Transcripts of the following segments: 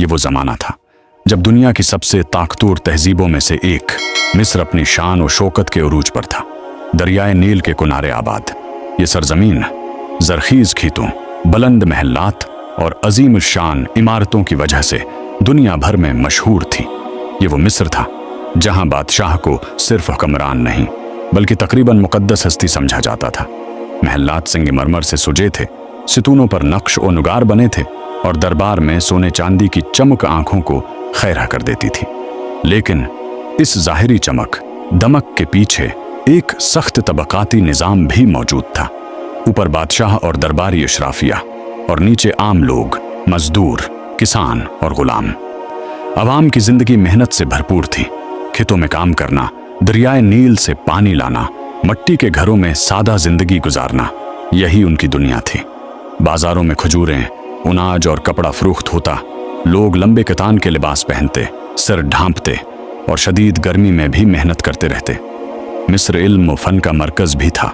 ये वो ज़माना था जब दुनिया की सबसे ताकतवर तहजीबों में से एक मिस्र अपनी शान और शौकत के उरूज पर था। दरियाए नील के किनारे आबाद ये सरजमीन जरखीज खेतों, बुलंद महलात और अजीम शान इमारतों की वजह से दुनिया भर में मशहूर थी। ये वो मिस्र था जहां बादशाह को सिर्फ हुक्मरान नहीं बल्कि तकरीबन मुकद्दस हस्ती समझा जाता था। महलात संगमरमर से सुजे थे, सितूनों पर नक्श और नुगार बने थे और दरबार में सोने चांदी की चमक आंखों को खैरा कर देती थी। लेकिन इस जाहिरी चमक दमक के पीछे एक सख्त तबकाती निज़ाम भी मौजूद था। ऊपर बादशाह और दरबारी अशराफिया और नीचे आम लोग, मजदूर, किसान और गुलाम। अवाम की जिंदगी मेहनत से भरपूर थी। खेतों में काम करना, दरियाए नील से पानी लाना, मट्टी के घरों में सादा जिंदगी गुजारना, यही उनकी दुनिया थी। बाजारों में खजूरें, अनाज और कपड़ा फरोख्त होता। लोग लंबे कतान के लिबास पहनते, सिर ढांपते और शदीद गर्मी में भी मेहनत करते रहते। मिस्र इल्म व फन का मरकज भी था।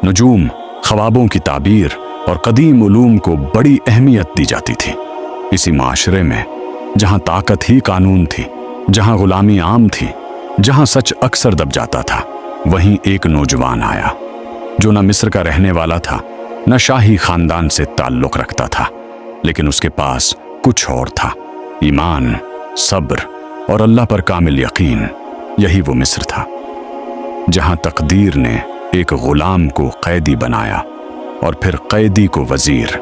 नजूम, ख्वाबों की ताबीर और कदीम उलूम को बड़ी अहमियत दी जाती थी। इसी माशरे में जहां ताकत ही कानून थी, जहां गुलामी आम थी, जहां सच अक्सर दब जाता था, वहीं एक नौजवान आया जो न मिस्र का रहने वाला था, न शाही खानदान से ताल्लुक रखता था, लेकिन उसके पास कुछ और था। ईमान, सब्र और अल्लाह पर कामिल यकीन। यही वो मिस्र था जहां तकदीर ने एक गुलाम को कैदी बनाया और फिर कैदी को वजीर।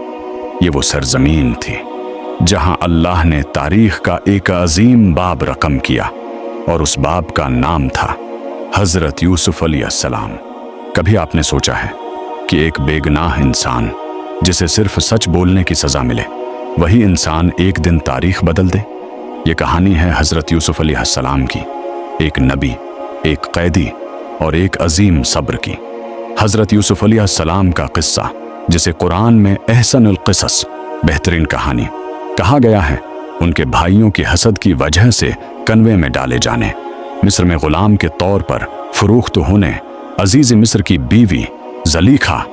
ये वो सरजमीन थी जहां अल्लाह ने तारीख का एक अजीम बाब रकम किया और उस बाब का नाम था हजरत यूसुफ अलैहिस्सलाम। कभी आपने सोचा है कि एक बेगुनाह इंसान जिसे सिर्फ सच बोलने की सजा मिले, वही इंसान एक दिन तारीख बदल दे? ये कहानी है हजरत यूसुफ अलैहिस्सलाम की, एक नबी, एक कैदी और एक अजीम सब्र की। हजरत यूसुफ अलैहिस्सलाम का किस्सा, जिसे कुरान में अहसनुल क़िसस, बेहतरीन कहानी कहा गया है, उनके भाइयों की हसद की वजह से कन्वे में डाले जाने, मिस्र में गुलाम के तौर पर फरोख्त होने, अजीज मिस्र की बीवी ज़लीखा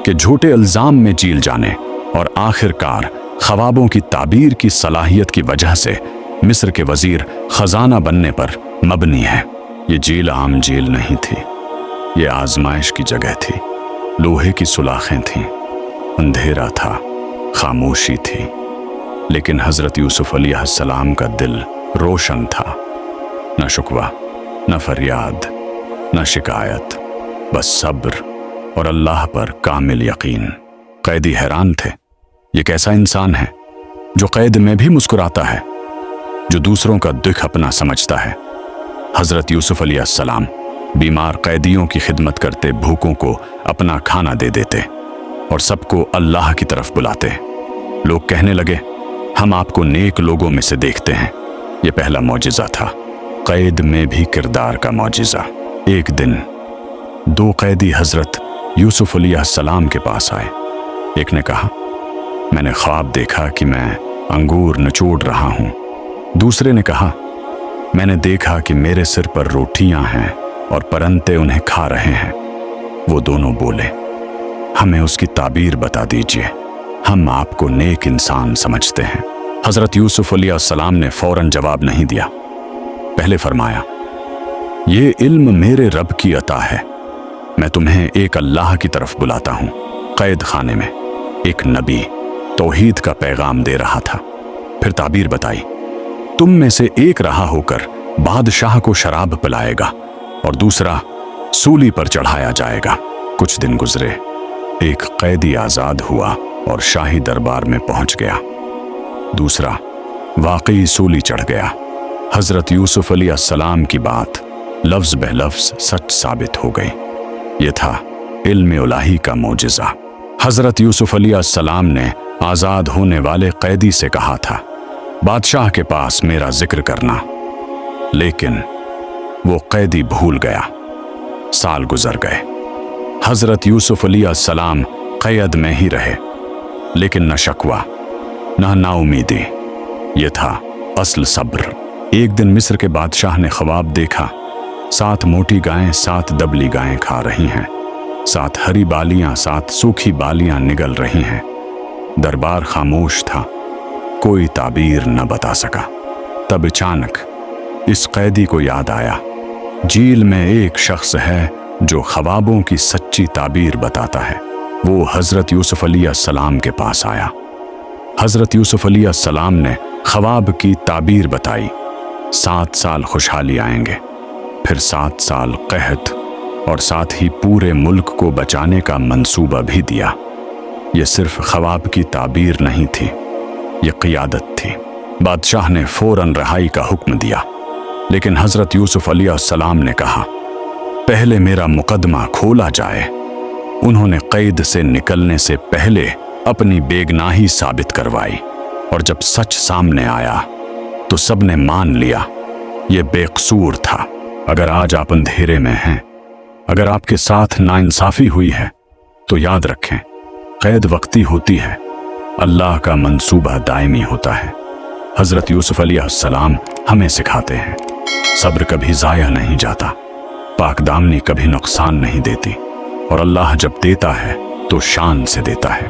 के झूठे इल्जाम में जील जाने और आखिरकार ख्वाबों की ताबीर की सलाहियत की वजह से मिस्र के वजीर खजाना बनने पर मबनी है। ये जेल आम जेल नहीं थी, ये आजमाइश की जगह थी। लोहे की सुलाखें थीं, अंधेरा था, खामोशी थी, लेकिन हजरत यूसुफ अलैहिस्सलाम का दिल रोशन था। न शुकवा, न फरियाद, न शिकायत, बस सब्र और अल्लाह पर कामिल यकीन। कैदी हैरान थे, ये कैसा इंसान है जो कैद में भी मुस्कुराता है, जो दूसरों का दुख अपना समझता है। हजरत यूसुफ अलैहिस्सलाम बीमार कैदियों की खिदमत करते, भूखों को अपना खाना दे देते और सबको अल्लाह की तरफ बुलाते। लोग कहने लगे, हम आपको नेक लोगों में से देखते हैं। यह पहला मौजिज़ा था, कैद में भी किरदार का मौजिज़ा। एक दिन दो कैदी हजरत यूसुफ अलैहिस्सलाम के पास आए। एक ने कहा, मैंने ख्वाब देखा कि मैं अंगूर निचोड़ रहा हूं। दूसरे ने कहा, मैंने देखा कि मेरे सिर पर रोटियां हैं और परंते उन्हें खा रहे हैं। वो दोनों बोले, हमें उसकी ताबीर बता दीजिए, हम आपको नेक इंसान समझते हैं। हजरत यूसुफ अलैहिस्सलाम ने फौरन जवाब नहीं दिया। पहले फरमाया, ये इल्म मेरे रब की अता है, मैं तुम्हें एक अल्लाह की तरफ बुलाता हूं। कैद खाने में एक नबी तौहीद का पैगाम दे रहा था। फिर ताबीर बताई, तुम में से एक रहा होकर बादशाह को शराब पिलाएगा और दूसरा सूली पर चढ़ाया जाएगा। कुछ दिन गुजरे, एक कैदी आजाद हुआ और शाही दरबार में पहुंच गया, दूसरा वाकई सूली चढ़ गया। हजरत यूसुफ अलैहिस्सलाम की बात लफ्ज बे लफ्ज सच साबित हो गई। यह था इल्म इलाही का मौजिज़ा। हजरत यूसुफ अलैहिस्सलाम ने आजाद होने वाले कैदी से कहा था, बादशाह के पास मेरा जिक्र करना, लेकिन वो कैदी भूल गया। साल गुजर गए, हजरत यूसुफ अलैहिस्सलाम कैद में ही रहे, लेकिन न शकवा न नाउमीदी। ये था असल सब्र। एक दिन मिस्र के बादशाह ने ख्वाब देखा, 7 मोटी गायें 7 दबली गायें खा रही हैं, 7 हरी बालियां 7 सूखी बालियां निगल रही हैं। दरबार खामोश था, कोई ताबीर न बता सका। तब अचानक इस कैदी को याद आया, जेल में एक शख्स है जो ख्वाबों की सच्ची ताबीर बताता है। वो हज़रत यूसुफ अलैहिस्सलाम के पास आया। हज़रत यूसुफ अलैहिस्सलाम ने ख्वाब की ताबीर बताई। 7 साल खुशहाली आएंगे, फिर 7 साल कहत, और साथ ही पूरे मुल्क को बचाने का मंसूबा भी दिया। ये सिर्फ ख्वाब की ताबीर नहीं थी, ये क़ियादत थी। बादशाह ने फ़ौरन रिहाई का हुक्म दिया, लेकिन हज़रत यूसुफ अलैहिस्सलाम ने कहा, पहले मेरा मुकदमा खोला जाए। उन्होंने कैद से निकलने से पहले अपनी बेगनाही साबित करवाई, और जब सच सामने आया तो सबने मान लिया ये बेकसूर था। अगर आज आप अंधेरे में हैं, अगर आपके साथ नाइंसाफ़ी हुई है, तो याद रखें, कैद वक्ती होती है, अल्लाह का मंसूबा दायमी होता है। हज़रत यूसुफ अलैहिस्सलाम हमें सिखाते हैं, सब्र कभी ज़ाया नहीं जाता, पाकदामनी कभी नुकसान नहीं देती, और अल्लाह जब देता है तो शान से देता है।